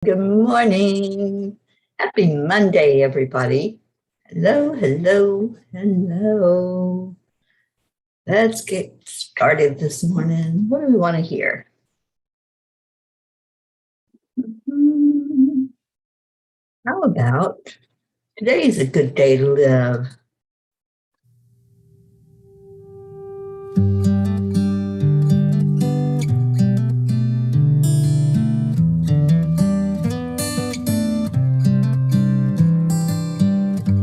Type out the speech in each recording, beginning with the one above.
Good morning. Happy Monday, everybody. Hello, hello, hello. Let's get started this morning. What do we want to hear? How about today is a good day to live?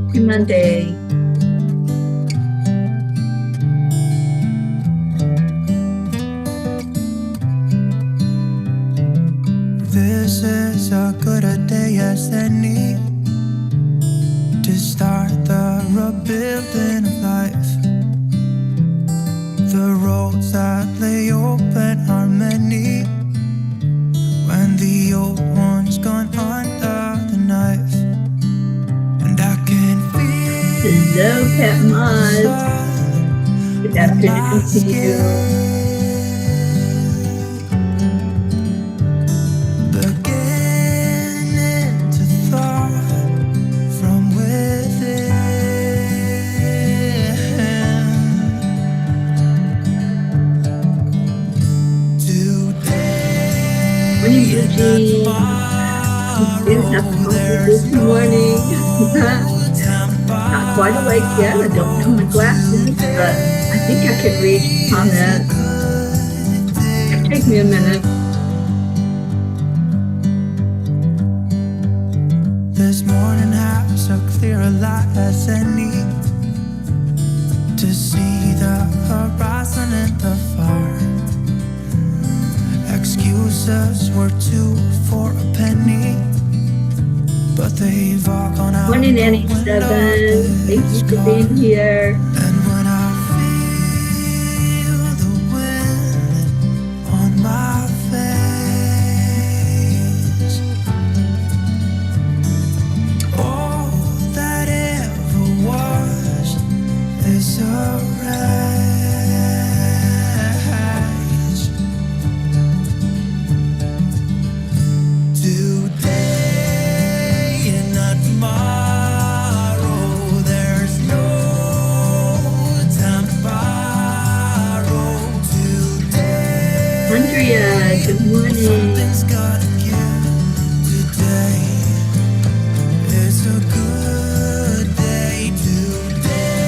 Happy Monday. This is a good a day as any to start the rebuilding of life. The roads that lay open are many when the old one's gone under the knife. And I can feel Hello, Pat Maz. Good afternoon to you. This morning. Not quite awake yet. I don't know my glasses, but I think I can read comments. It'll take me a minute. This morning has a clearer light as any to see the horizon in the far. Excuses were 2 for a penny, but they've all gone out. Morning, Annie 7. Thank you for being here. And when I feel the wind on my face, all that ever was is a race. Good morning. Something's gotta give today. It's a good day today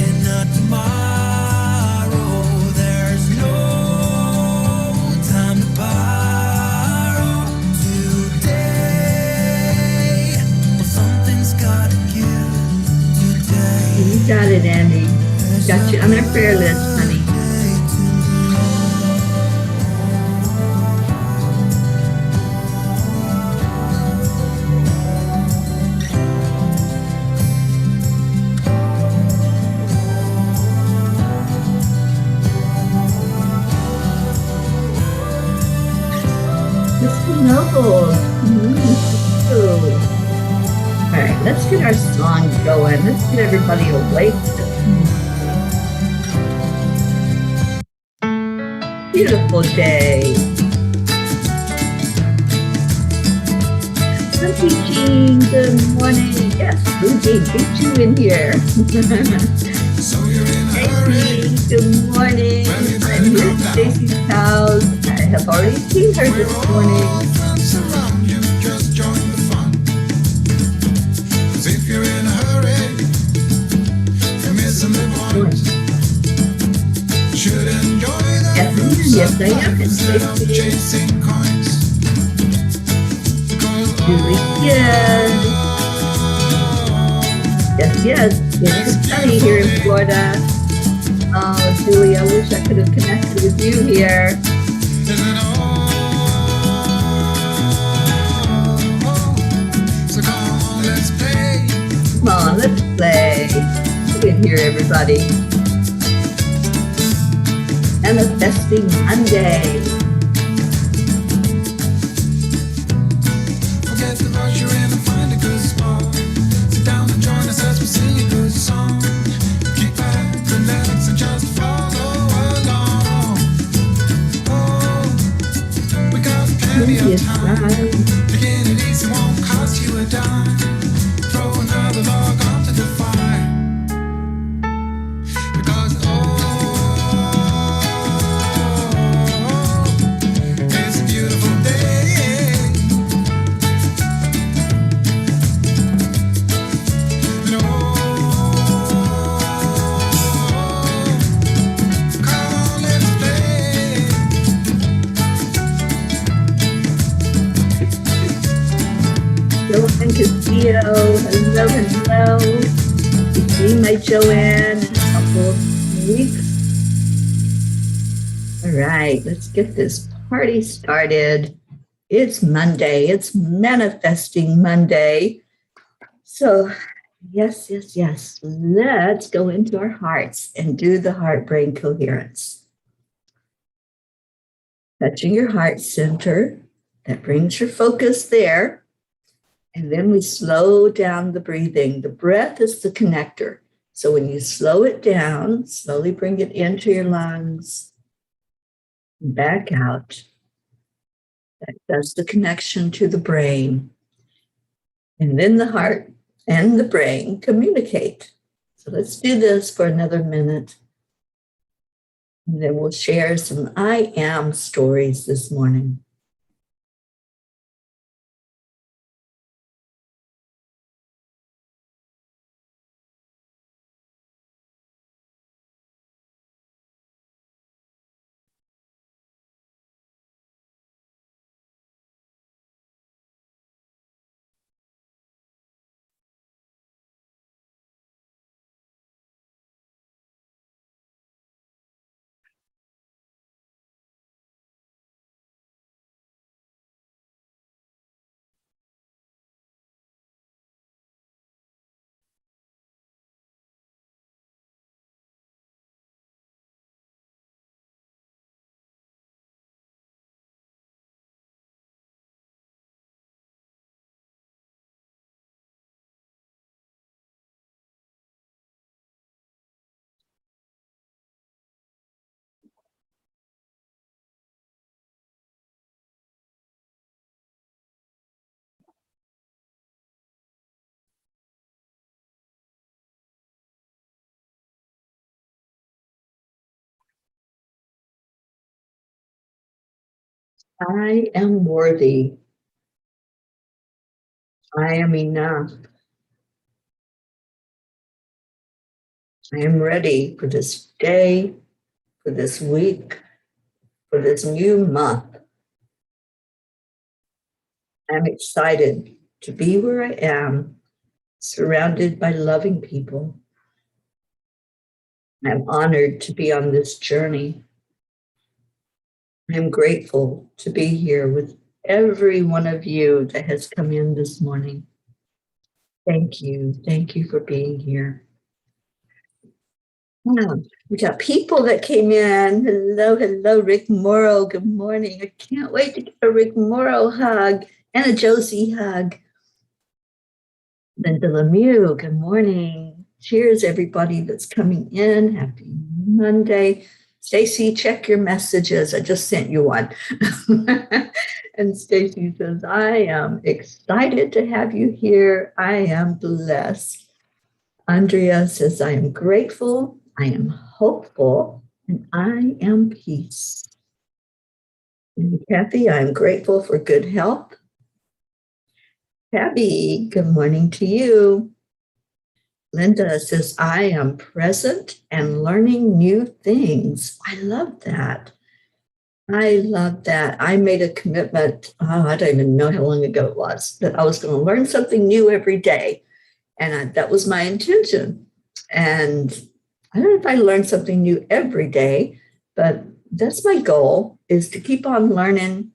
and not tomorrow. There's no time to borrow today. Well, something's gotta give today. You got it, Andy. Got you on our prayer list, honey. Noble. All right, let's get our song going. Let's get everybody awake. Beautiful day. Auntie Jean, good morning. Yes, Boogie, get you in here. Hey, good morning. I'm here at Stacy's house. I have already seen her this morning. Yes, I am. Julie, yes. Yes. It's sunny here in Florida. Oh, Julie, I wish I could have connected with you here. Come on, let's play. Get in here, everybody. Manifesting Monday. Forget the rush you're in and find a good spot. Sit down and join us as we sing a good song. Keep back, relax, and just follow along. Oh, we got plenty of time. Joanne Castillo. Hello, hello. You see my Joanne in a couple of weeks. All right, let's get this party started. It's Monday. It's Manifesting Monday. So, yes. Let's go into our hearts and do the heart-brain coherence. Touching your heart center, that brings your focus there. And then we slow down the breathing. The breath is the connector. So when you slow it down, slowly bring it into your lungs, back out. That's the connection to the brain. And then the heart and the brain communicate. So let's do this for another minute. And then we'll share some I am stories this morning. I am worthy. I am enough. I am ready for this day, for this week, for this new month. I'm excited to be where I am, surrounded by loving people. I'm honored to be on this journey. I'm grateful to be here with every one of you that has come in this morning. Thank you. Thank you for being here. We got people that came in. Hello, Rick Morrow. Good morning. I can't wait to get a Rick Morrow hug and a Josie hug. Linda Lemieux, good morning. Cheers, everybody that's coming in. Happy Monday. Stacy, check your messages. I just sent you one. And Stacy says, I am excited to have you here. I am blessed. Andrea says, I am grateful, I am hopeful, and I am peace. And Kathy, I am grateful for good health. Tabby, good morning to you. Linda says, I am present and learning new things. I love that. I love that. I made a commitment, I don't even know how long ago it was, that I was going to learn something new every day. And that was my intention. And I don't know if I learn something new every day, but that's my goal, is to keep on learning,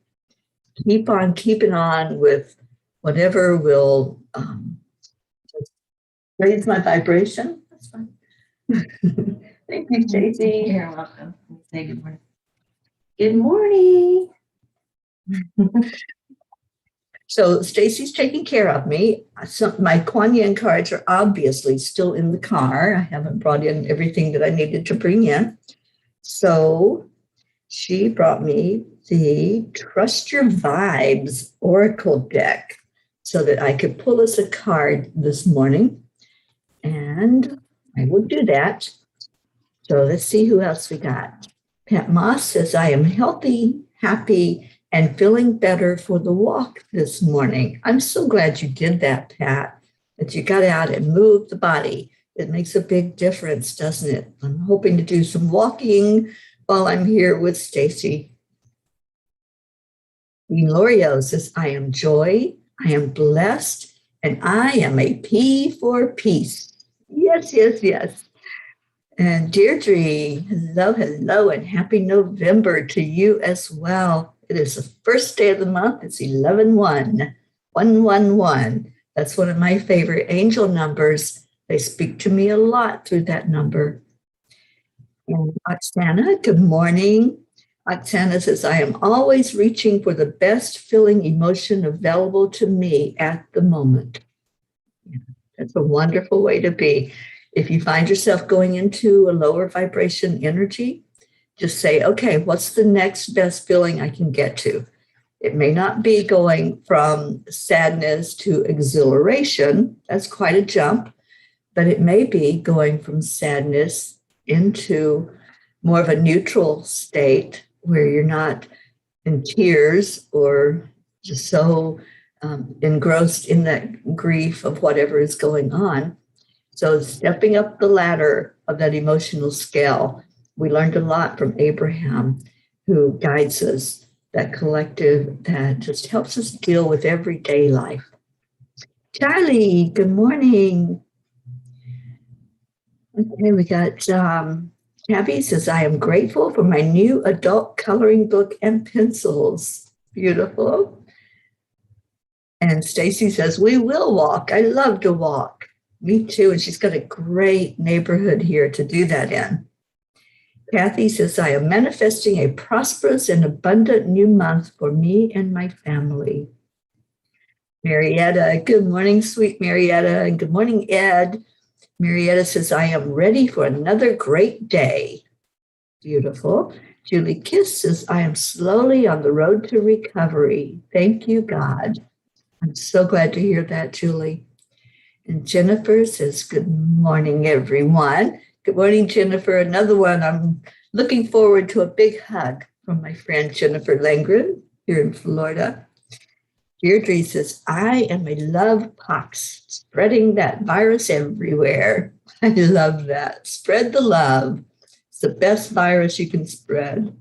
keep on keeping on with whatever will raise my vibration. That's fine. Thank you, Stacey. You're welcome. Say good morning. Good morning. So Stacy's taking care of me. My Kuan Yin cards are obviously still in the car. I haven't brought in everything that I needed to bring in. So she brought me the Trust Your Vibes Oracle deck so that I could pull us a card this morning. And I will do that. So let's see who else we got. Pat Moss says, I am healthy, happy, and feeling better for the walk this morning. I'm so glad you did that, Pat, that you got out and moved the body. It makes a big difference, doesn't it? I'm hoping to do some walking while I'm here with Stacy. Lorio says, I am joy, I am blessed, and I am a P for peace. Yes, yes, yes. And Deirdre, hello, hello, and happy November to you as well. It is the first day of the month. It's 11-1, 111. That's one of my favorite angel numbers. They speak to me a lot through that number. And Oksana, good morning. Oksana says, I am always reaching for the best feeling emotion available to me at the moment. Yeah, that's a wonderful way to be. If you find yourself going into a lower vibration energy, just say, okay, what's the next best feeling I can get to? It may not be going from sadness to exhilaration. That's quite a jump. But it may be going from sadness into more of a neutral state where you're not in tears or just so engrossed in that grief of whatever is going on. So stepping up the ladder of that emotional scale, we learned a lot from Abraham, who guides us, that collective that just helps us deal with everyday life. Charlie, good morning. Okay, we got Tabby says, I am grateful for my new adult coloring book and pencils. Beautiful. And Stacy says, we will walk. I love to walk. Me too. And she's got a great neighborhood here to do that in. Kathy says, I am manifesting a prosperous and abundant new month for me and my family. Marietta, good morning, sweet Marietta. And good morning, Ed. Marietta says, I am ready for another great day. Beautiful. Julie Kiss says, I am slowly on the road to recovery. Thank you, God. I'm so glad to hear that, Julie. And Jennifer says, good morning, everyone. Good morning, Jennifer. Another one. I'm looking forward to a big hug from my friend Jennifer Langren here in Florida. Deirdre says, I am a love pox, spreading that virus everywhere. I love that. Spread the love. It's the best virus you can spread.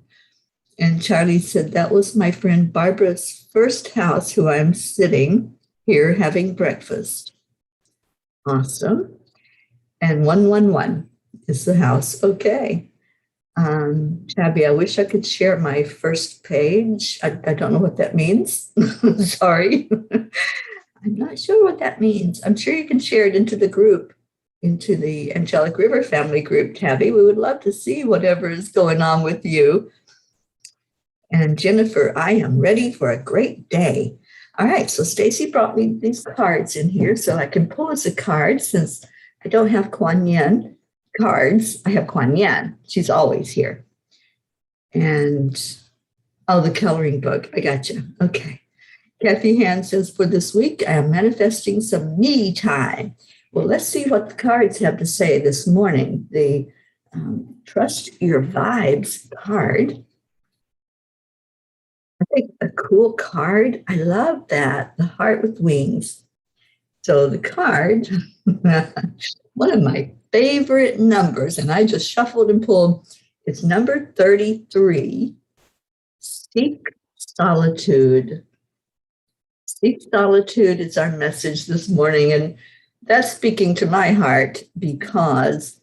And Charlie said, that was my friend Barbara's first house, who I'm sitting here having breakfast. Awesome. And 111 is the house. Okay. Tabby, I wish I could share my first page. I don't know what that means. Sorry. I'm not sure what that means. I'm sure you can share it into the group, into the Angelic River Family group, Tabby. We would love to see whatever is going on with you. And Jennifer, I am ready for a great day. All right, so Stacy brought me these cards in here so I can pull us a card since I don't have Kuan Yin cards. I have Kuan Yin. She's always here. And, the coloring book. I got you. Okay. Kathy Hand says, for this week, I am manifesting some me time. Well, let's see what the cards have to say this morning. The Trust Your Vibes card. I think a cool card. I love that. The heart with wings. So the card, one of my favorite numbers, and I just shuffled and pulled, it's number 33, Seek Solitude. Seek solitude is our message this morning, and that's speaking to my heart because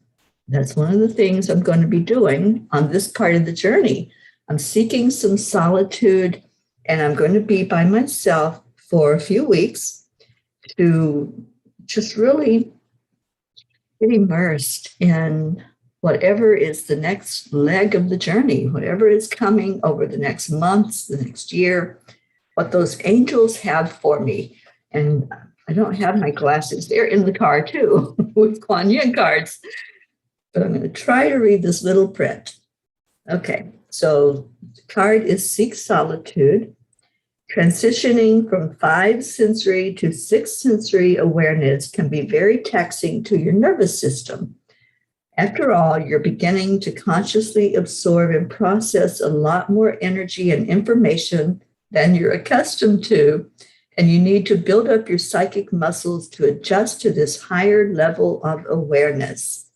that's one of the things I'm going to be doing on this part of the journey. I'm seeking some solitude, and I'm going to be by myself for a few weeks to just really get immersed in whatever is the next leg of the journey, whatever is coming over the next months, the next year, what those angels have for me. And I don't have my glasses. They're in the car too, with Kuan Yin cards. But I'm going to try to read this little print. Okay, so the card is Seek Solitude. Transitioning from 5 sensory to 6 sensory awareness can be very taxing to your nervous system. After all, you're beginning to consciously absorb and process a lot more energy and information than you're accustomed to, and you need to build up your psychic muscles to adjust to this higher level of awareness.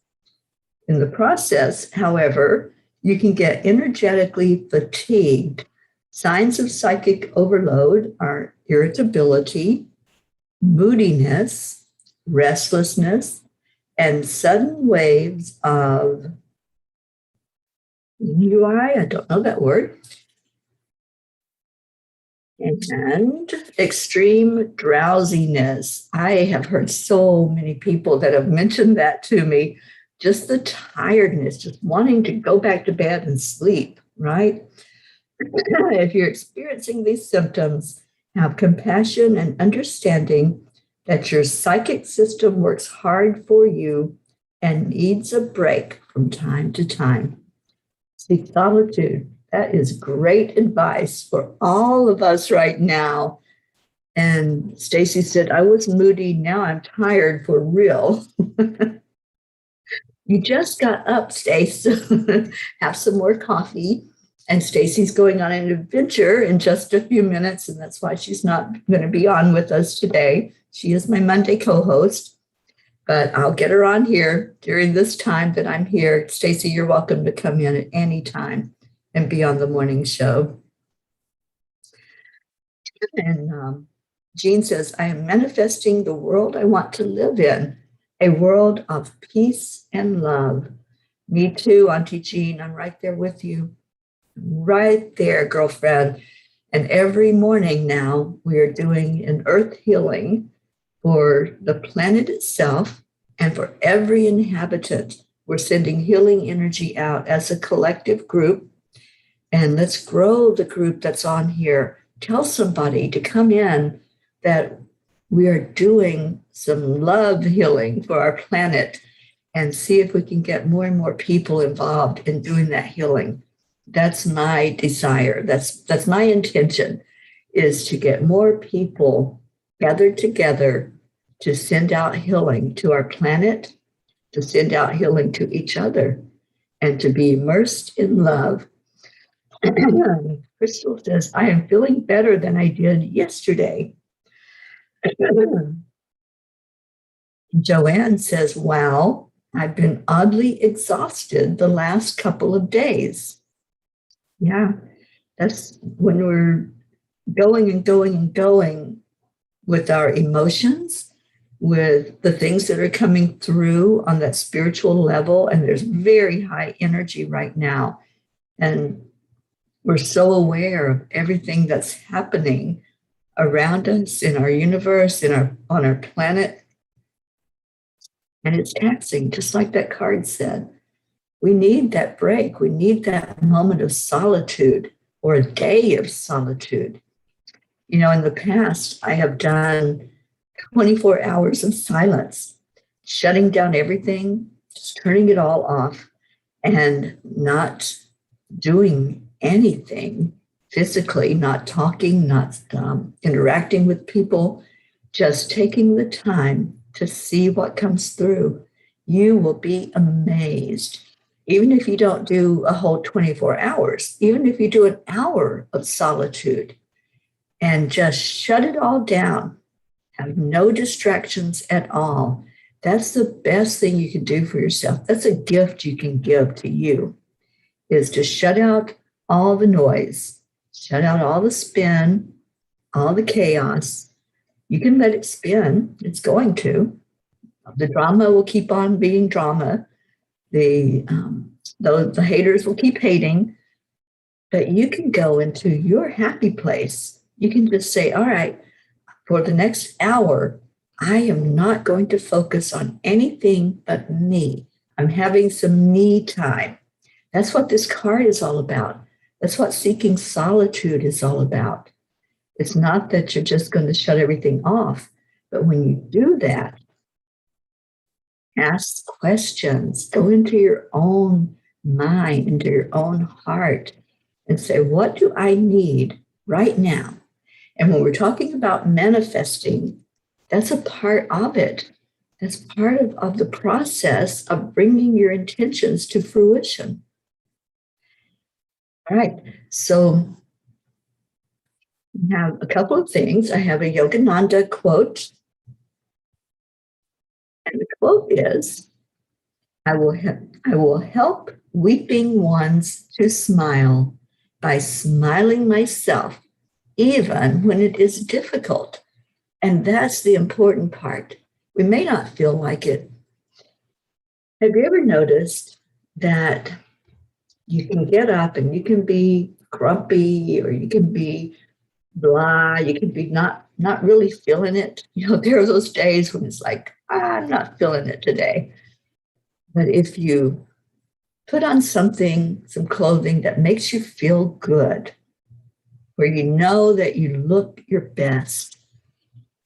In the process, however, you can get energetically fatigued. Signs of psychic overload are irritability, moodiness, restlessness, and sudden waves of UI, I don't know that word, and extreme drowsiness. I have heard so many people that have mentioned that to me, just the tiredness, just wanting to go back to bed and sleep, right? If you're experiencing these symptoms, have compassion and understanding that your psychic system works hard for you and needs a break from time to time. Seek solitude. That is great advice for all of us right now. And Stacy said, I was moody. Now I'm tired for real. You just got up, Stace. Have some more coffee. And Stacy's going on an adventure in just a few minutes, and that's why she's not going to be on with us today. She is my Monday co-host, but I'll get her on here during this time that I'm here. Stacy, you're welcome to come in at any time and be on the morning show. And Jean says, I am manifesting the world I want to live in, a world of peace and love. Me too, Auntie Jean. I'm right there with you. Right there, girlfriend. And every morning now, we are doing an earth healing for the planet itself and for every inhabitant. We're sending healing energy out as a collective group. And let's grow the group that's on here. Tell somebody to come in that we are doing some love healing for our planet and see if we can get more and more people involved in doing that healing. That's my desire. That's my intention, is to get more people gathered together to send out healing to our planet, to send out healing to each other, and to be immersed in love. Crystal says, I am feeling better than I did yesterday. Joanne says, wow, I've been oddly exhausted the last couple of days. Yeah, that's when we're going and going and going with our emotions, with the things that are coming through on that spiritual level. And there's very high energy right now. And we're so aware of everything that's happening around us in our universe, on our planet. And it's taxing, just like that card said. We need that break. We need that moment of solitude or a day of solitude. You know, in the past, I have done 24 hours of silence, shutting down everything, just turning it all off and not doing anything physically, not talking, not interacting with people, just taking the time to see what comes through. You will be amazed. Even if you don't do a whole 24 hours, even if you do an hour of solitude and just shut it all down, have no distractions at all, that's the best thing you can do for yourself. That's a gift you can give to you, is to shut out all the noise, shut out all the spin, all the chaos. You can let it spin. It's going to. The drama will keep on being drama. The haters will keep hating, but you can go into your happy place. You can just say, all right, for the next hour, I am not going to focus on anything but me. I'm having some me time. That's what this card is all about. That's what seeking solitude is all about. It's not that you're just going to shut everything off, but when you do that, ask questions, go into your own mind, into your own heart, and say, what do I need right now? And when we're talking about manifesting, that's a part of it. That's part of the process of bringing your intentions to fruition. All right, so I have a couple of things. I have a Yogananda quote. And the quote is, I will help weeping ones to smile by smiling myself, even when it is difficult. And that's the important part. We may not feel like it. Have you ever noticed that you can get up and you can be grumpy, or you can be blah, you can be not really feeling it? There are those days when it's like, I'm not feeling it today. But if you put on something, some clothing that makes you feel good, where you know that you look your best,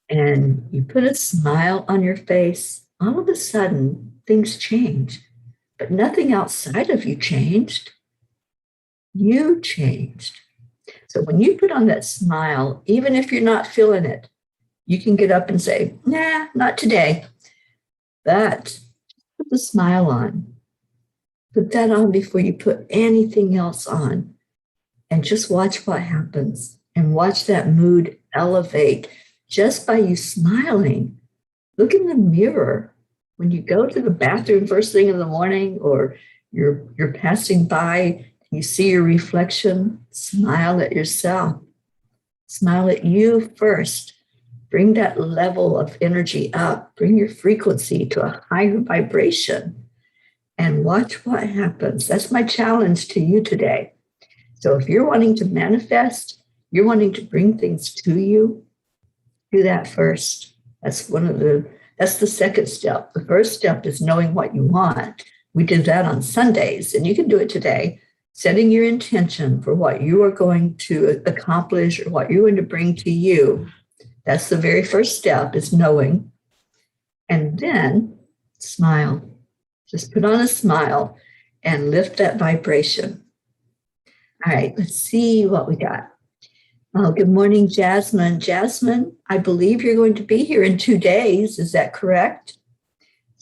and you put a smile on your face, all of a sudden things change. But nothing outside of you changed. You changed. So when you put on that smile, even if you're not feeling it, you can get up and say, nah, not today. But put the smile on. Put that on before you put anything else on. And just watch what happens. And watch that mood elevate just by you smiling. Look in the mirror when you go to the bathroom first thing in the morning, or you're passing by, you see your reflection, smile at yourself. Smile at you first. Bring that level of energy up. Bring your frequency to a higher vibration and watch what happens. That's my challenge to you today. So if you're wanting to manifest, you're wanting to bring things to you, do that first. That's the second step. The first step is knowing what you want. We did that on Sundays, and you can do it today. Setting your intention for what you are going to accomplish or what you're going to bring to you. That's the very first step, is knowing. And then smile. Just put on a smile and lift that vibration. All right, let's see what we got. Oh, good morning, Jasmine. Jasmine, I believe you're going to be here in 2 days. Is that correct?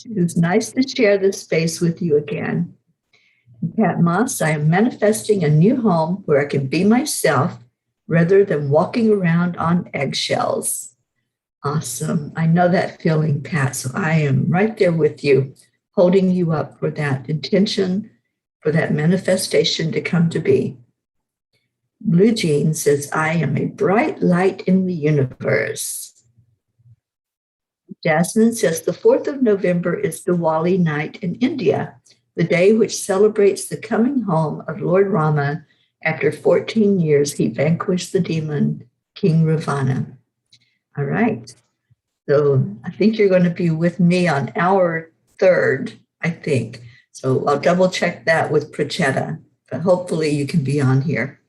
It was nice to share this space with you again. Pat Moss, I am manifesting a new home where I can be myself rather than walking around on eggshells. Awesome. I know that feeling, Pat, so I am right there with you, holding you up for that intention, for that manifestation to come to be. Blue Jean says, I am a bright light in the universe. Jasmine says, the 4th of November is Diwali night in India, the day which celebrates the coming home of Lord Rama. After 14 years, he vanquished the demon, King Ravana. All right. So I think you're going to be with me on hour 3rd, I think. So I'll double check that with Prachetta, but hopefully you can be on here.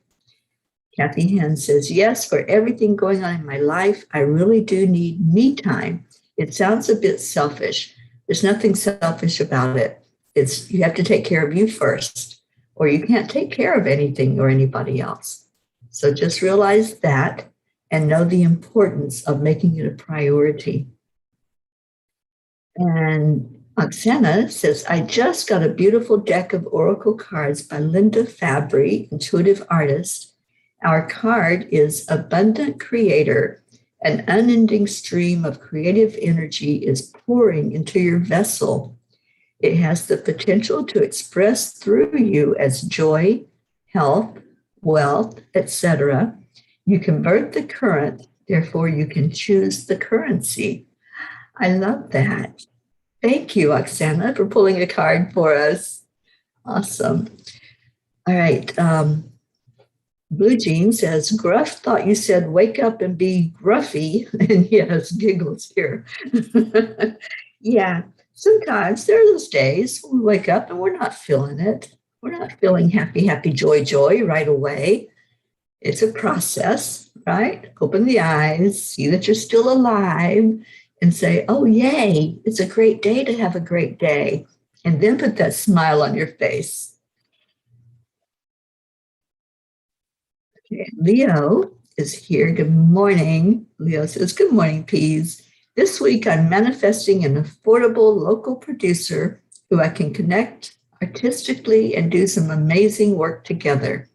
Kathy Hen says, yes, for everything going on in my life, I really do need me time. It sounds a bit selfish. There's nothing selfish about it. It's you have to take care of you first, or you can't take care of anything or anybody else. So just realize that and know the importance of making it a priority. And Oksana says, I just got a beautiful deck of oracle cards by Linda Fabry, intuitive artist. Our card is Abundant Creator. An unending stream of creative energy is pouring into your vessel. It has the potential to express through you as joy, health, wealth, etc. You convert the current, therefore you can choose the currency. I love that. Thank you, Oksana, for pulling a card for us. Awesome. All right. Blue Jean says, Gruff thought you said wake up and be gruffy. And yes, giggles here. Yeah, sometimes there are those days when we wake up and we're not feeling it. We're not feeling happy, happy, joy, joy right away. It's a process, right? Open the eyes, see that you're still alive, and say, oh, yay, it's a great day to have a great day. And then put that smile on your face. Okay, Leo is here. Good morning. Leo says, good morning, Peas. This week, I'm manifesting an affordable local producer who I can connect artistically and do some amazing work together.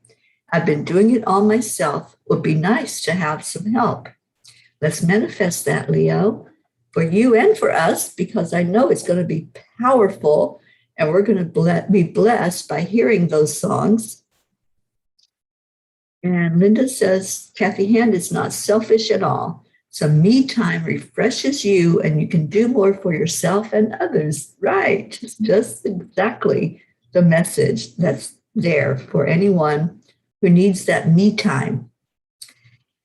I've been doing it all myself. Would be nice to have some help. Let's manifest that, Leo, for you and for us, because I know it's going to be powerful and we're going to be blessed by hearing those songs. And Linda says, Kathy Hand is not selfish at all. So me time refreshes you and you can do more for yourself and others. Right. It's just exactly the message that's there for anyone who needs that me time.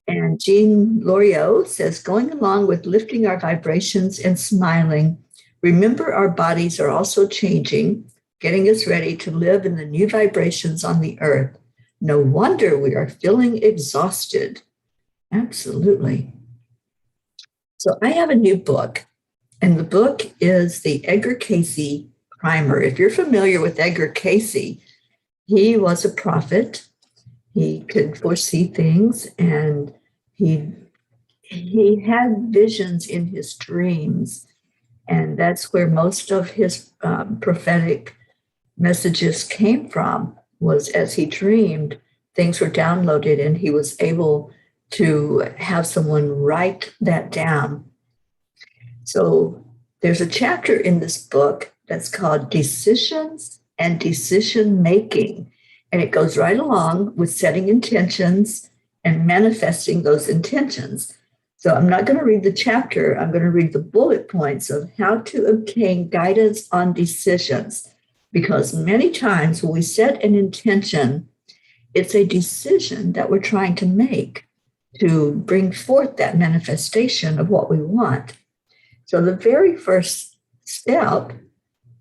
And Jean Loriot says, going along with lifting our vibrations and smiling, remember our bodies are also changing, getting us ready to live in the new vibrations on the earth. No wonder we are feeling exhausted. Absolutely. So I have a new book, and the book is the Edgar Cayce Primer. If you're familiar with Edgar Cayce, he was a prophet. He could foresee things, and he had visions in his dreams, and that's where most of his prophetic messages came from. Was as he dreamed, things were downloaded, and he was able to have someone write that down. So there's a chapter in this book that's called Decisions and Decision Making. And it goes right along with setting intentions and manifesting those intentions. So I'm not going to read the chapter. I'm going to read the bullet points of how to obtain guidance on decisions. Because many times when we set an intention, it's a decision that we're trying to make to bring forth that manifestation of what we want. So the very first step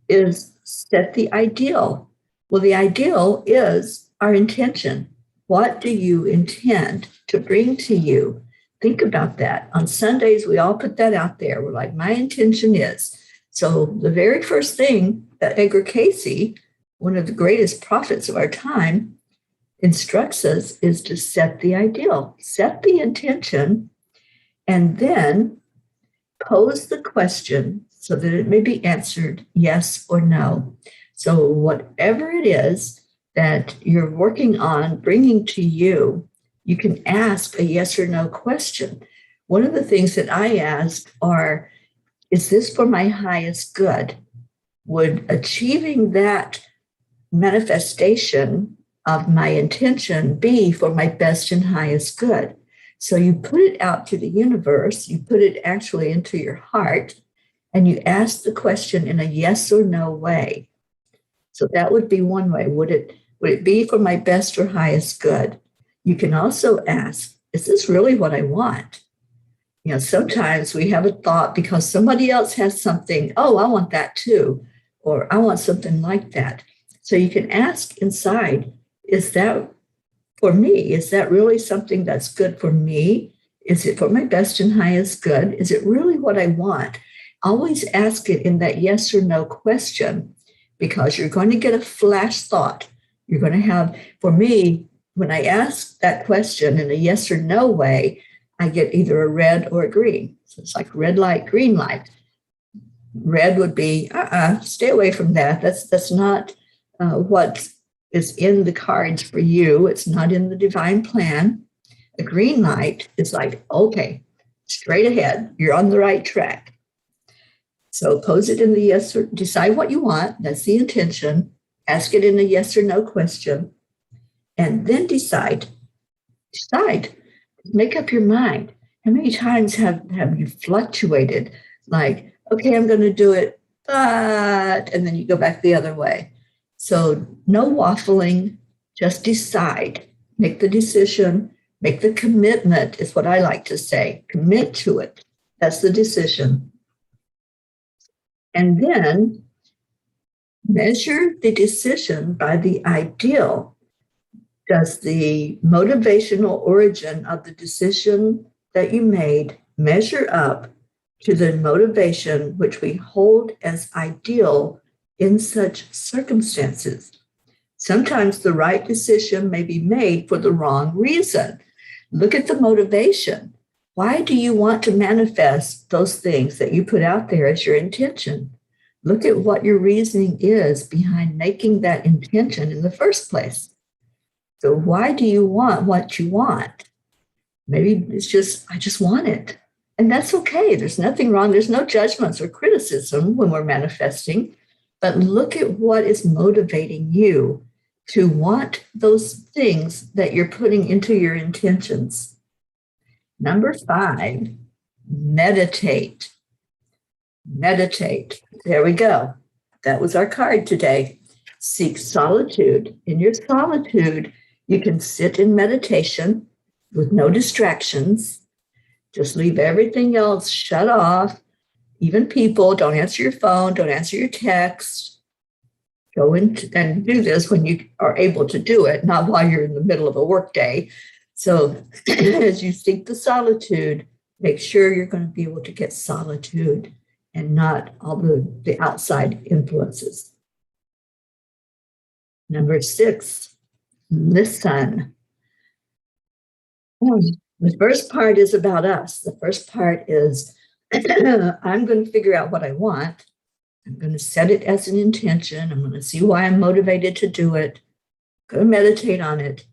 is set the ideal. Well, the ideal is our intention. What do you intend to bring to you? Think about that. On Sundays, we all put that out there. We're like, my intention is. So the very first thing that Edgar Cayce, one of the greatest prophets of our time, instructs us is to set the ideal, set the intention, and then pose the question so that it may be answered yes or no. So whatever it is that you're working on bringing to you, you can ask a yes or no question. One of the things that I ask are, is this for my highest good? Would achieving that manifestation of my intention be for my best and highest good? So you put it out to the universe, you put it actually into your heart, and you ask the question in a yes or no way. So that would be one way. Would it be for my best or highest good? You can also ask, is this really what I want? You know, sometimes we have a thought because somebody else has something, oh, I want that too, or I want something like that. So you can ask inside, is that for me? Is that really something that's good for me? Is it for my best and highest good? Is it really what I want? Always ask it in that yes or no question, because you're going to get a flash thought. You're going to have, for me, when I ask that question in a yes or no way, I get either a red or a green. So it's like red light, green light. Red would be, stay away from that. That's not what is in the cards for you. It's not in the divine plan. A green light is like, okay, straight ahead. You're on the right track. So pose it in the yes or decide what you want. That's the intention. Ask it in a yes or no question. And then decide. Make up your mind. How many times have you fluctuated? Like, okay, I'm going to do it, but, and then you go back the other way. So no waffling, just decide. Make the decision, make the commitment is what I like to say. Commit to it. That's the decision. And then measure the decision by the ideal. Does the motivational origin of the decision that you made measure up to the motivation which we hold as ideal in such circumstances? Sometimes the right decision may be made for the wrong reason. Look at the motivation. Why do you want to manifest those things that you put out there as your intention? Look at what your reasoning is behind making that intention in the first place. So why do you want what you want? Maybe it's just, I just want it. And that's okay. There's nothing wrong. There's no judgments or criticism when we're manifesting. But look at what is motivating you to want those things that you're putting into your intentions. Number 5 meditate. Meditate. There we go. That was our card today. Seek solitude. In your solitude, you can sit in meditation with no distractions. Just leave everything else shut off. Even people, don't answer your phone, don't answer your text. Go in and do this when you are able to do it, not while you're in the middle of a work day. So as you seek the solitude, make sure you're going to be able to get solitude and not all the outside influences. Number 6, listen. The first part is about us. The first part is I'm going to figure out what I want. I'm going to set it as an intention. I'm going to see why I'm motivated to do it. I'm going to meditate on it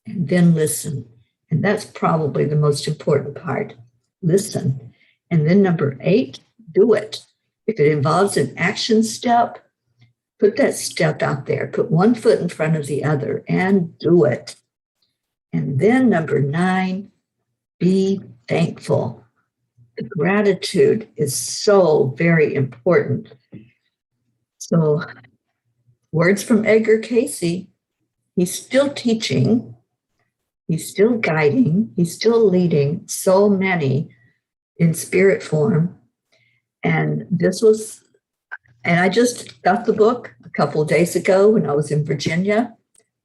and then listen. And that's probably the most important part. Listen. And then number 8, do it. If it involves an action step, put that step out there. Put one foot in front of the other and do it. And then number 9, be thankful. Gratitude is so very important. So, words from Edgar Cayce. He's still teaching, he's still guiding, he's still leading so many in spirit form. And I just got the book a couple of days ago when I was in Virginia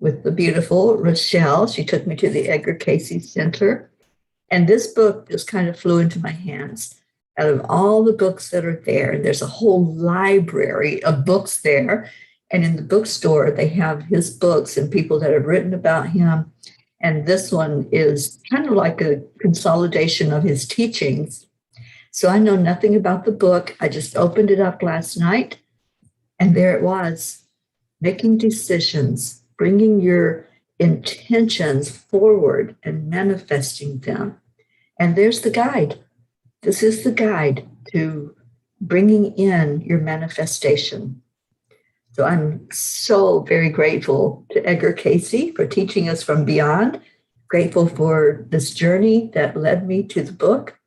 with the beautiful Rochelle. She took me to the Edgar Cayce Center. And this book just kind of flew into my hands. Out of all the books that are there, and there's a whole library of books there. And in the bookstore, they have his books and people that have written about him. And this one is kind of like a consolidation of his teachings. So I know nothing about the book. I just opened it up last night, and there it was, making decisions, bringing your intentions forward and manifesting them. And there's the guide. This is the guide to bringing in your manifestation. So I'm so very grateful to Edgar Cayce for teaching us from beyond, grateful for this journey that led me to the book,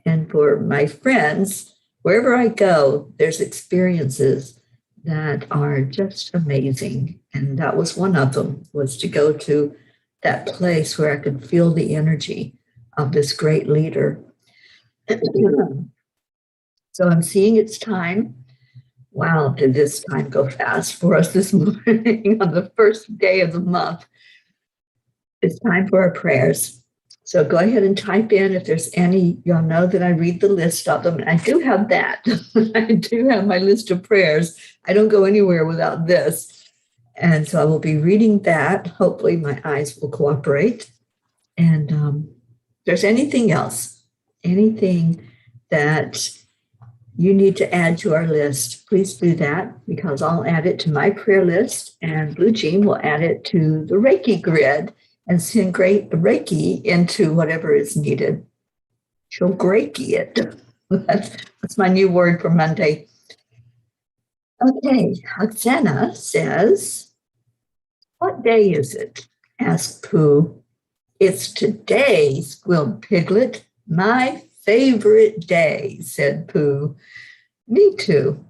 and for my friends. Wherever I go, there's experiences that are just amazing. And that was one of them, was to go to that place where I could feel the energy of this great leader. So I'm seeing it's time. Wow, did this time go fast for us this morning on the first day of the month. It's time for our prayers. So go ahead and type in if there's any. Y'all know that I read the list of them. And I do have that. I do have my list of prayers. I don't go anywhere without this. And so I will be reading that. Hopefully my eyes will cooperate. And if there's anything else, anything that you need to add to our list, please do that, because I'll add it to my prayer list, and Blue Jean will add it to the Reiki grid and send great Reiki into whatever is needed. She'll Reiki it. That's my new word for Monday. Okay, Oksana says, what day is it? Asked Pooh. It's today, squealed Piglet. My favorite day, said Pooh. Me too.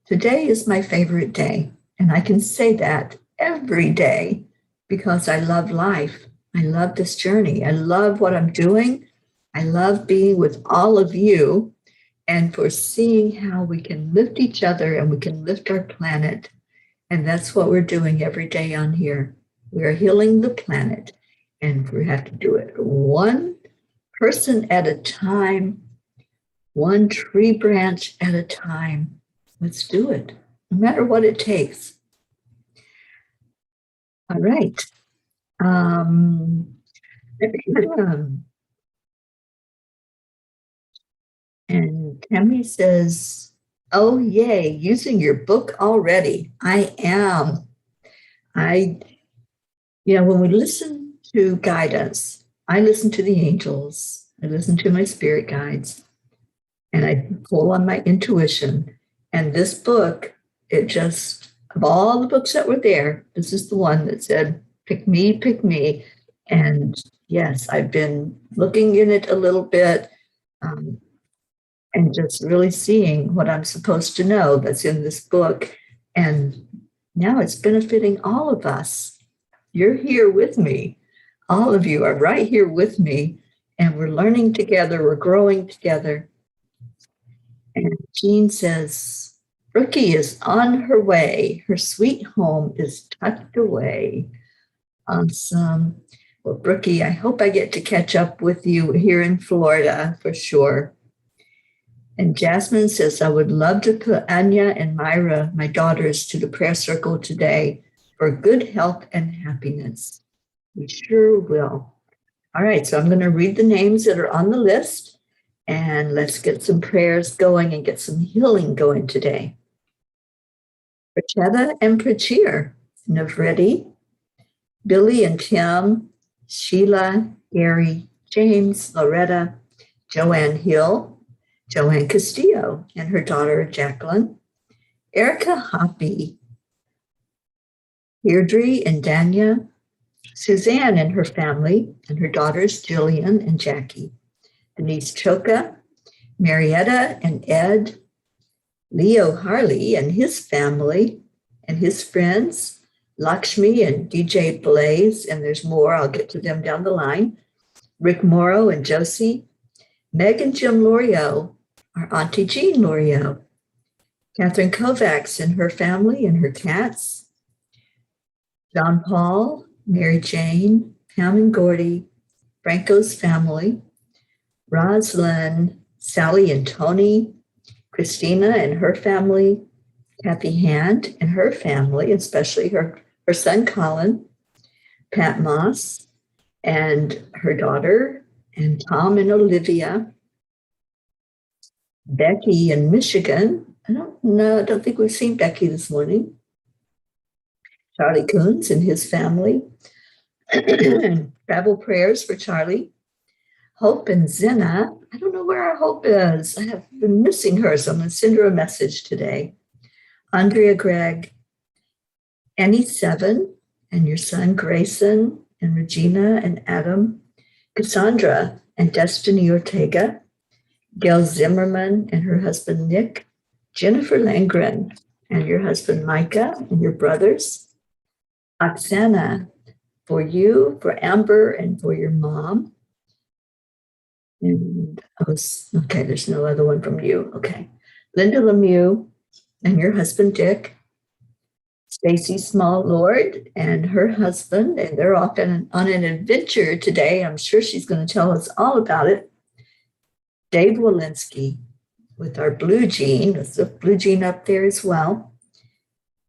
Today is my favorite day, and I can say that every day because I love life. I love this journey. I love what I'm doing. I love being with all of you and for seeing how we can lift each other and we can lift our planet. And that's what we're doing every day on here. We are healing the planet, and we have to do it one person at a time, one tree branch at a time. Let's do it, no matter what it takes. All right. And Tammy says, oh, yay, using your book already. I am. When we listen to guidance, I listen to the angels, I listen to my spirit guides, and I pull on my intuition. And this book, of all the books that were there, this is the one that said, pick me, pick me. And yes, I've been looking in it a little bit. and just really seeing what I'm supposed to know that's in this book. And now it's benefiting all of us. You're here with me. All of you are right here with me. And we're learning together. We're growing together. And Jean says, Brookie is on her way. Her sweet home is tucked away. Awesome. Well, Brookie, I hope I get to catch up with you here in Florida for sure. And Jasmine says, I would love to put Anya and Myra, my daughters, to the prayer circle today for good health and happiness. We sure will. All right, so I'm going to read the names that are on the list, and let's get some prayers going and get some healing going today. Prachetta and Prachir, Navredi, Billy and Tim, Sheila, Gary, James, Loretta, Joanne Hill, Joanne Castillo and her daughter Jacqueline, Erica Hoppy, Deirdre and Danya, Suzanne and her family and her daughters Jillian and Jackie, Denise Choka, Marietta and Ed, Leo Harley and his family and his friends, Lakshmi and DJ Blaze, and there's more, I'll get to them down the line, Rick Morrow and Josie, Meg and Jim Lorio, our Auntie Jean Lorio, Catherine Kovacs and her family and her cats, John Paul, Mary Jane, Pam and Gordy, Franco's family, Roslyn, Sally and Tony, Christina and her family, Kathy Hand and her family, especially her son Colin, Pat Moss and her daughter, and Tom and Olivia, Becky in Michigan. I don't think we've seen Becky this morning. Charlie Coons and his family. Travel prayers for Charlie. Hope and Zena. I don't know where our Hope is. I have been missing her, so I'm going to send her a message today. Andrea Gregg, Annie Seven, and your son Grayson, and Regina and Adam, Cassandra and Destiny Ortega, Gail Zimmerman and her husband Nick, Jennifer Langren and your husband Micah and your brothers, Oksana, for you, for Amber, and for your mom. And okay, there's no other one from you. Okay. Linda Lemieux and your husband Dick, Stacy Small Lord and her husband, and they're off on an adventure today. I'm sure she's going to tell us all about it. Dave Walensky with our blue jean. There's a blue jean up there as well.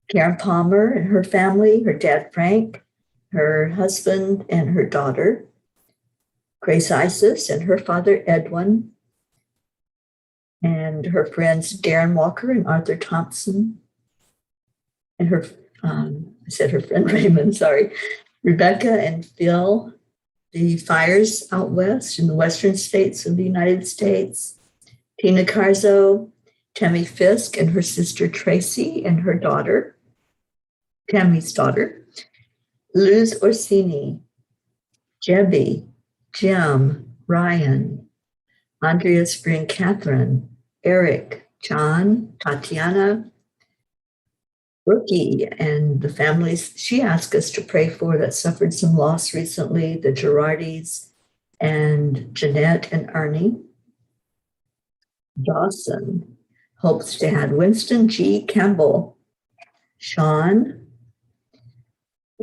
Karen Palmer and her family, her dad Frank, her husband and her daughter. Grace Isis and her father Edwin, and her friends Darren Walker and Arthur Thompson, and her, I said her friend Raymond, sorry, Rebecca and Phil, the fires out west in the western states of the United States, Tina Carzo, Tammy Fisk and her sister Tracy and her daughter, Tammy's daughter, Luz Orsini, Jebby, Jim, Ryan, Andrea's friend Catherine, Eric, John, Tatiana, Brookie, and the families she asked us to pray for that suffered some loss recently, the Girardis, and Jeanette and Ernie. Dawson, Hope's dad, Winston G. Campbell, Sean,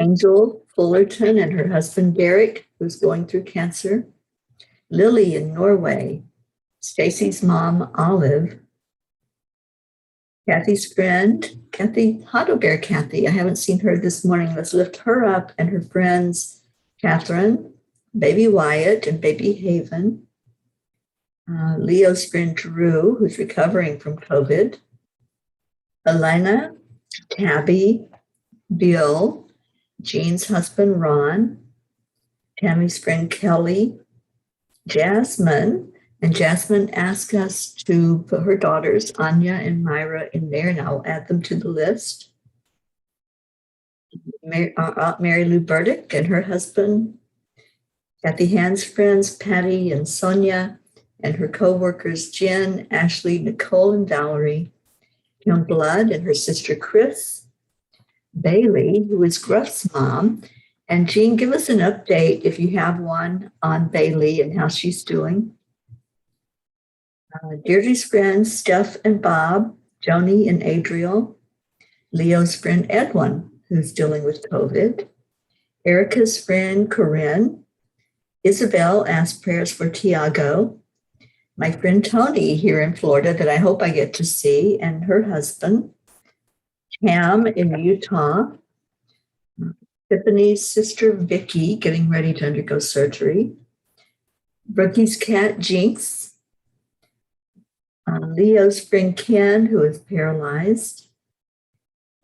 Angel Fullerton and her husband Derek, who's going through cancer, Lily in Norway, Stacy's mom Olive, Kathy's friend, Kathy Hottlebear Kathy. I haven't seen her this morning. Let's lift her up and her friends, Catherine, baby Wyatt and baby Haven, Leo's friend Drew, who's recovering from COVID, Elena, Tabby, Bill, Jean's husband, Ron, Tammy's friend, Kelly, Jasmine, and Jasmine asked us to put her daughters, Anya and Myra, in there, and I'll add them to the list. Aunt Mary Lou Burdick and her husband, Kathy Hand's friends, Patty and Sonia, and her co-workers Jen, Ashley, Nicole, and Valerie, Kim Blood and her sister Chris, Bailey, who is Gruff's mom. And Jean, give us an update if you have one on Bailey and how she's doing. Deirdre's friends, Steph and Bob, Joni and Adriel, Leo's friend Edwin, who's dealing with COVID, Erica's friend Corinne, Isabel asked prayers for Tiago, my friend Tony here in Florida that I hope I get to see, and her husband, Cam in Utah, Tiffany's sister Vicky getting ready to undergo surgery, Brookie's cat Jinx, Leo's friend Ken, who is paralyzed,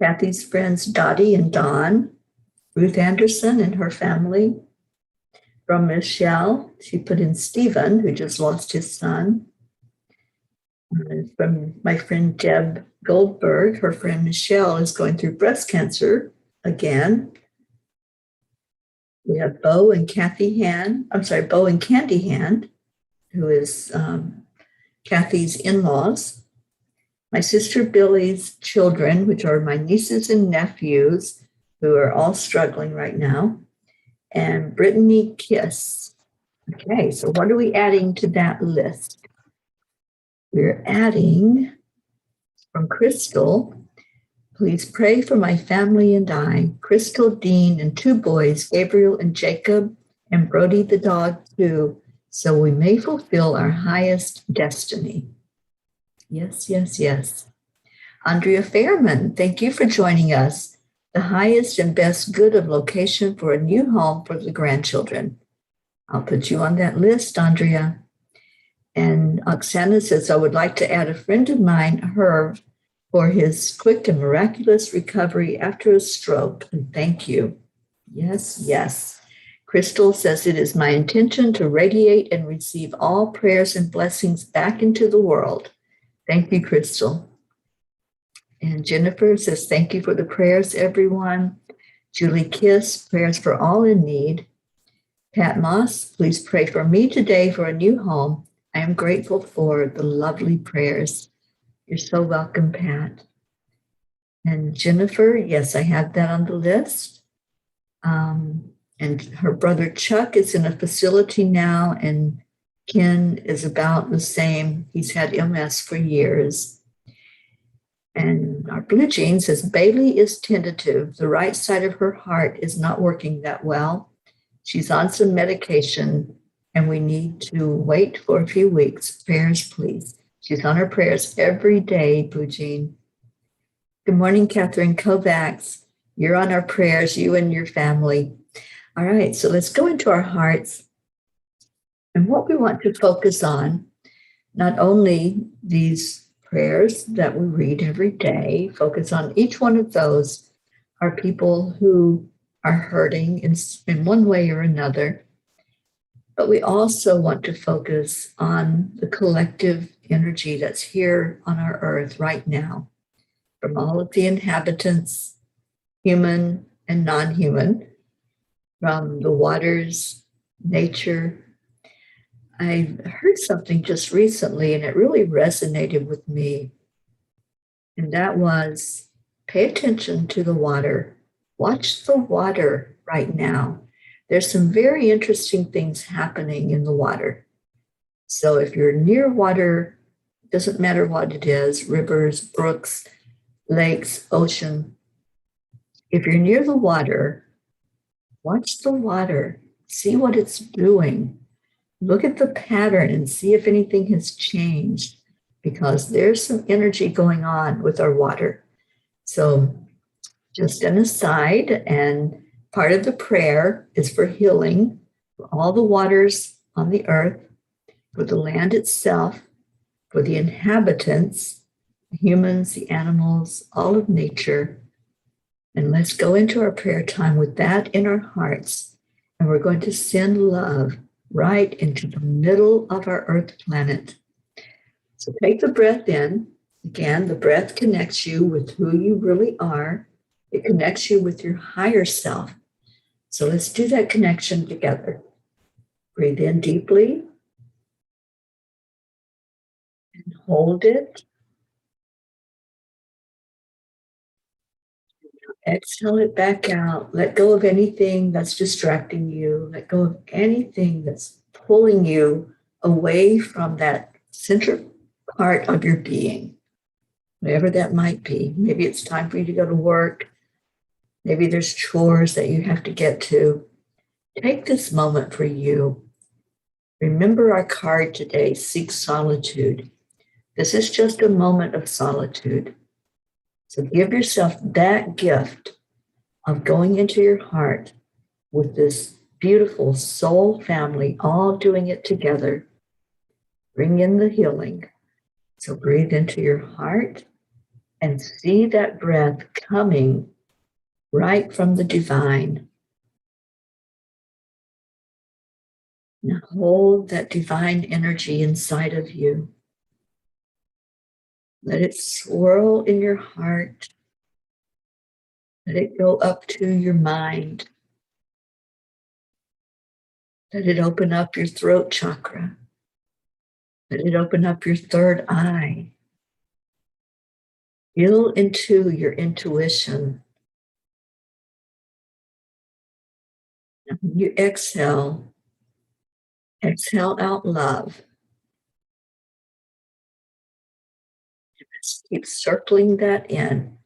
Kathy's friends Dottie and Dawn, Ruth Anderson and her family. From Michelle, she put in Stephen, who just lost his son. And from my friend Deb Goldberg, her friend Michelle is going through breast cancer again. We have Bo and Candy Hand, who is Kathy's in-laws. My sister Billy's children, which are my nieces and nephews, who are all struggling right now. And Brittany Kiss. Okay, so what are we adding to that list? We're adding from Crystal, please pray for my family and I, Crystal, Dean, and 2 boys, Gabriel and Jacob, and Brody the dog too, so we may fulfill our highest destiny. Yes, yes, yes. Andrea Fairman, thank you for joining us. The highest and best good of location for a new home for the grandchildren. I'll put you on that list, Andrea. And Oksana says, I would like to add a friend of mine, Herb, for his quick and miraculous recovery after a stroke. And thank you. Yes, yes. Crystal says, it is my intention to radiate and receive all prayers and blessings back into the world. Thank you, Crystal. And Jennifer says, thank you for the prayers, everyone. Julie Kiss, prayers for all in need. Pat Moss, please pray for me today for a new home. I am grateful for the lovely prayers. You're so welcome, Pat. And Jennifer, yes, I have that on the list. And her brother Chuck is in a facility now, and Ken is about the same. He's had MS for years. And our Blue Jean says, Bailey is tentative. The right side of her heart is not working that well. She's on some medication, and we need to wait for a few weeks. Prayers, please. She's on her prayers every day, Blue Jean. Good morning, Catherine Kovacs. You're on our prayers, you and your family. All right, so let's go into our hearts and what we want to focus on, not only these prayers that we read every day, focus on each one of those are people who are hurting in one way or another. But we also want to focus on the collective energy that's here on our earth right now, from all of the inhabitants, human and non-human, from the waters, nature. I heard something just recently, and it really resonated with me. And that was, pay attention to the water. Watch the water right now. There's some very interesting things happening in the water. So if you're near water, doesn't matter what it is, rivers, brooks, lakes, ocean. If you're near the water, watch the water. See what it's doing. Look at the pattern and see if anything has changed, because there's some energy going on with our water. So just an aside, and part of the prayer is for healing for all the waters on the earth, for the land itself, for the inhabitants, the humans, the animals, all of nature. And let's go into our prayer time with that in our hearts. And we're going to send love right into the middle of our earth planet. So take the breath in. Again, the breath connects you with who you really are. It connects you with your higher self. So let's do that connection together. Breathe in deeply. Hold it. Exhale it back out. Let go of anything that's distracting you. Let go of anything that's pulling you away from that center part of your being, whatever that might be. Maybe it's time for you to go to work. Maybe there's chores that you have to get to. Take this moment for you. Remember our card today, Seek Solitude. This is just a moment of solitude. So give yourself that gift of going into your heart with this beautiful soul family, all doing it together. Bring in the healing. So breathe into your heart and see that breath coming right from the divine. Now hold that divine energy inside of you. Let it swirl in your heart. Let it go up to your mind. Let it open up your throat chakra. Let it open up your third eye. Feel into your intuition. And when you exhale, exhale out love. Just keep circling that in.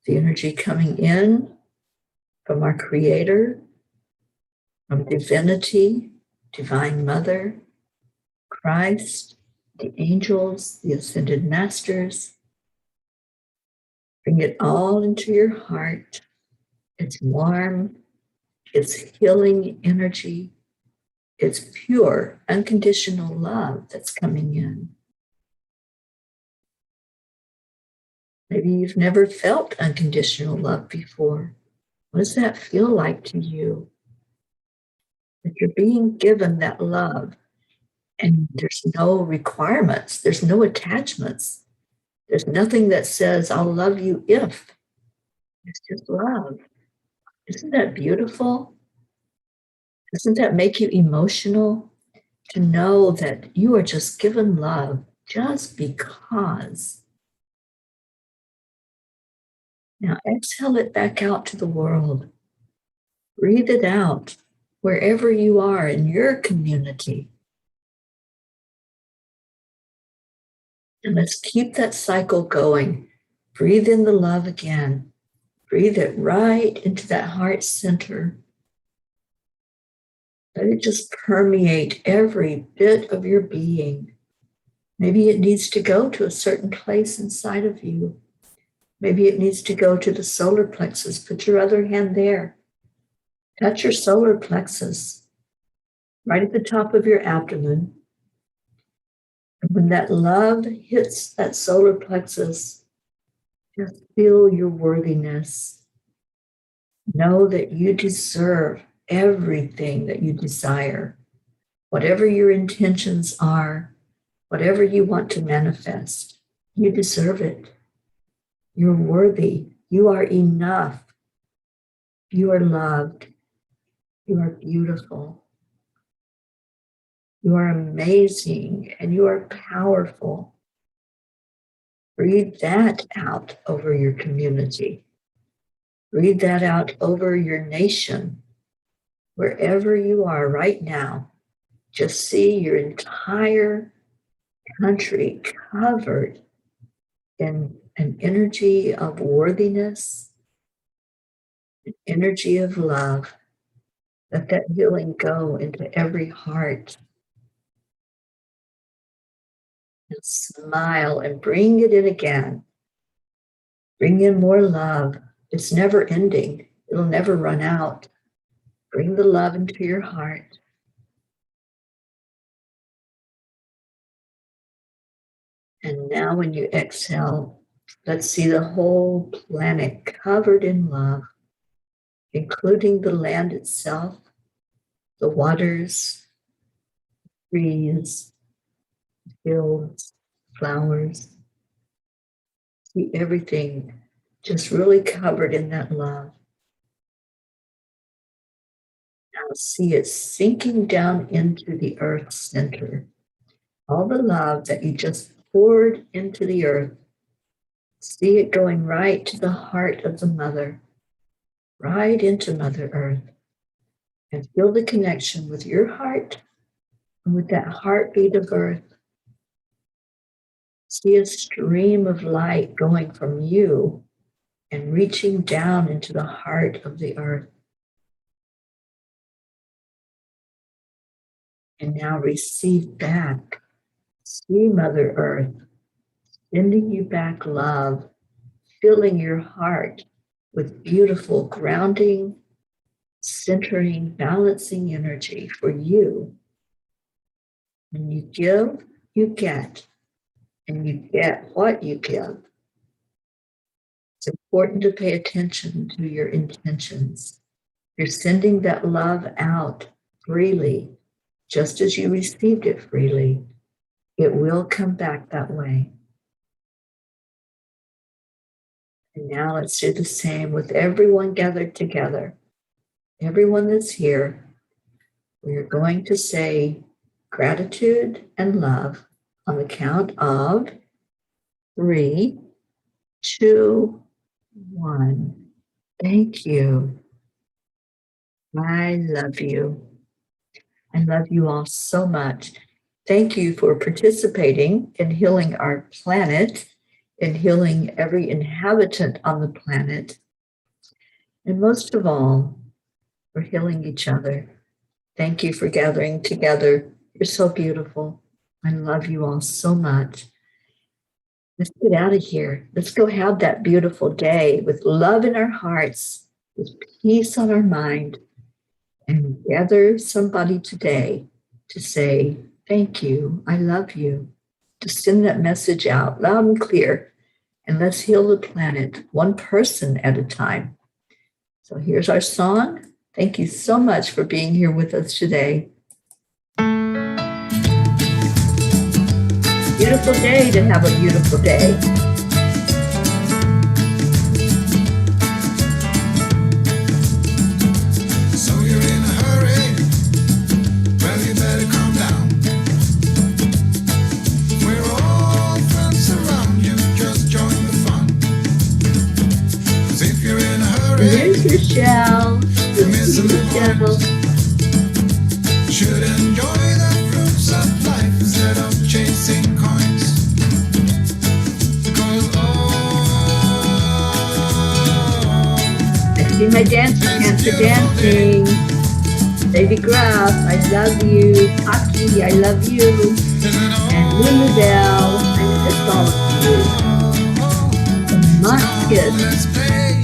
The energy coming in from our Creator, from divinity, Divine Mother, Christ, the angels, the ascended masters. Bring it all into your heart. It's warm, it's healing energy, it's pure, unconditional love that's coming in. Maybe you've never felt unconditional love before. What does that feel like to you? That you're being given that love and there's no requirements, there's no attachments. There's nothing that says, I'll love you if. It's just love. Isn't that beautiful? Doesn't that make you emotional to know that you are just given love just because? Now exhale it back out to the world. Breathe it out wherever you are in your community. And let's keep that cycle going. Breathe in the love again. Breathe it right into that heart center. Let it just permeate every bit of your being. Maybe it needs to go to a certain place inside of you. Maybe it needs to go to the solar plexus. Put your other hand there. Touch your solar plexus right at the top of your abdomen. And when that love hits that solar plexus, just feel your worthiness. Know that you deserve everything that you desire. Whatever your intentions are, whatever you want to manifest, you deserve it. You're worthy. You are enough. You are loved. You are beautiful. You are amazing and you are powerful. Breathe that out over your community. Breathe that out over your nation. Wherever you are right now, just see your entire country covered in an energy of worthiness, an energy of love. Let that healing go into every heart. And smile and bring it in again. Bring in more love. It's never ending. It'll never run out. Bring the love into your heart. And now when you exhale, let's see the whole planet covered in love, including the land itself, the waters, trees, fields, flowers. See everything just really covered in that love. Now see it sinking down into the earth's center. All the love that you just poured into the earth. See it going right to the heart of the mother, right into Mother Earth. And feel the connection with your heart and with that heartbeat of earth. See a stream of light going from you and reaching down into the heart of the earth. And now receive back. See Mother Earth sending you back love, filling your heart with beautiful grounding, centering, balancing energy for you. When you give, you get, and you get what you give. It's important to pay attention to your intentions. You're sending that love out freely, just as you received it freely. It will come back that way. And now let's do the same with everyone gathered together. Everyone that's here, we are going to say gratitude and love on the count of 3, 2, 1. Thank you. I love you. I love you all so much. Thank you for participating in healing our planet and healing every inhabitant on the planet. And most of all, for healing each other. Thank you for gathering together. You're so beautiful. I love you all so much. Let's get out of here. Let's go have that beautiful day with love in our hearts, with peace on our mind, and gather somebody today to say, thank you, I love you. To send that message out loud and clear. And let's heal the planet one person at a time. So here's our song. Thank you so much for being here with us today. Beautiful day to have a beautiful day. So you're in a hurry? Well, you better calm down. We're all friends around you, just join the fun. 'Cause if you're in a hurry, Here's your shell. you're missing the Shell. point. Should enjoy the fruits of life instead of chasing coins. Because I see my dancing hands are dancing. Baby Gruff, I love you. Taki, I love you. And Lulubelle, I miss all of you. And Marcus, let's play.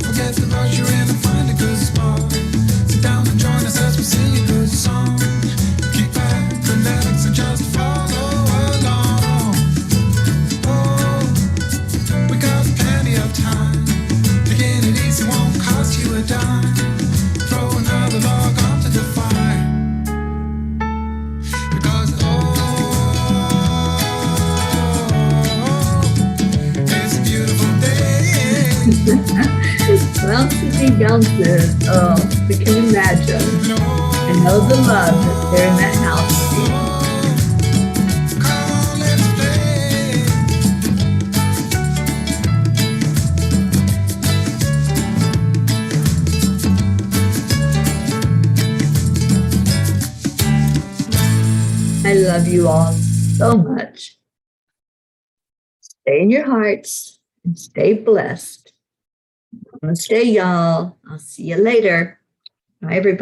Forget the rush, you're in and find a good spot. Sit down and join us as we sing a good song. Keep back, relax, and just follow along. Oh, we got plenty of time. Taking it easy won't cost you a dime. Throw another log onto the fire. Because it's a beautiful day. bouncy bounces. Oh, we can imagine. I know the love that's there in that house. Come on, let's play. I love you all so much. Stay in your hearts and stay blessed. Namaste, y'all. I'll see you later. Bye, everybody.